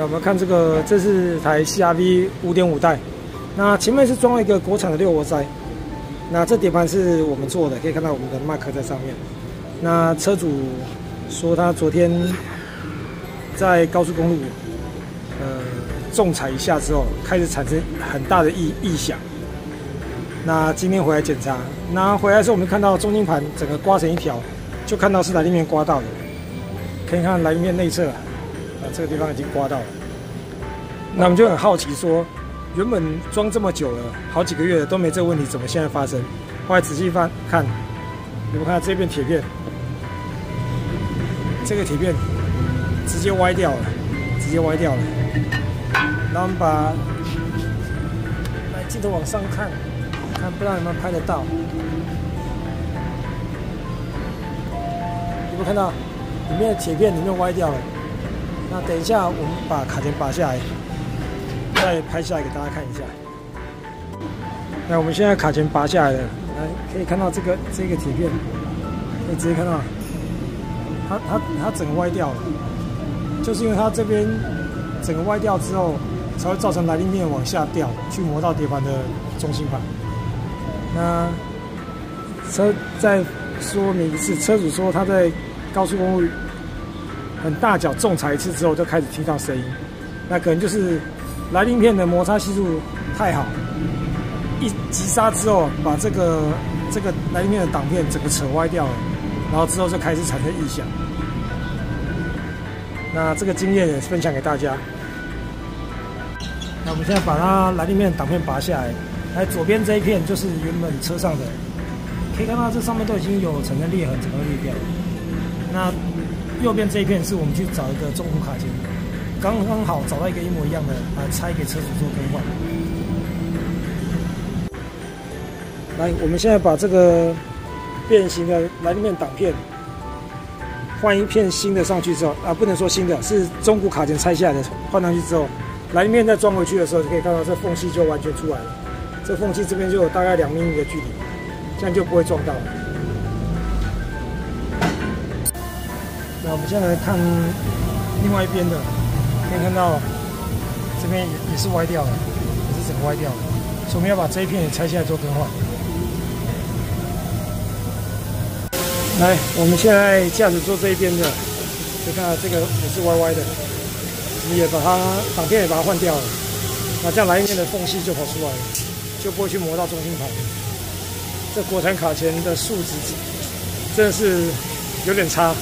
我们看这个，这是台 CRV 5.5代，那前面是装了一个国产的6活塞，那这碟盘是我们做的，可以看到我们的 mark 在上面。那车主说他昨天在高速公路，重踩一下之后，开始产生很大的异响。那今天回来检查，那回来的时候我们看到中间盘整个刮成一条，就看到是来历面刮到的，可以看来历面内侧。这个地方已经刮到了，那我们就很好奇说，原本装这么久了，好几个月了都没这个问题，怎么现在发生？后来仔细看，你们看这片铁片，这个铁片直接歪掉了，然后我们把镜头往上看，不知道有没有拍得到？有没有看到里面的铁片里面歪掉了？那等一下，我们把卡钳拔下来，再拍下来给大家看一下。那我们现在卡钳拔下来了，来可以看到这个铁片，可以直接看到，它整个歪掉了，就是因为它这边整个歪掉之后，才会造成来历面往下掉，去磨到碟盘的中心盘。那再说明一次，车主说他在高速公路很大脚重踩一次之后，就开始听到声音，那可能就是来历片的摩擦系数太好，一急刹之后，把这个来历片的挡片整个扯歪掉了，然后之后就开始产生异响。那这个经验也分享给大家。那我们现在把它来历面的挡片拔下来，来左边这一片就是原本车上的，可以看到这上面都已经有产生裂痕，整个裂掉了。那右边这一片是我们去找一个中古卡钳，刚好找到一个一模一样的，把它拆给车主做更换。来，我们现在把这个变形的来历面挡片换一片新的上去之后，不能说新的，是中古卡钳拆下来的，换上去之后，来历面再装回去的时候，就可以看到这缝隙就完全出来了。这缝隙这边就有大概2 mm 的距离，这样就不会撞到了。那我们现在来看另外一边的，可以看到这边也是歪掉了，也是整个歪掉了，所以我们要把这一片也拆下来做更换。来，我们现在驾驶座这一边的，可以看到这个也是歪歪的，我们也把它挡片也把它换掉了，那这样来历面的缝隙就跑出来了，就不会去磨到中心盘。这国产卡钳的素质真的是有点差。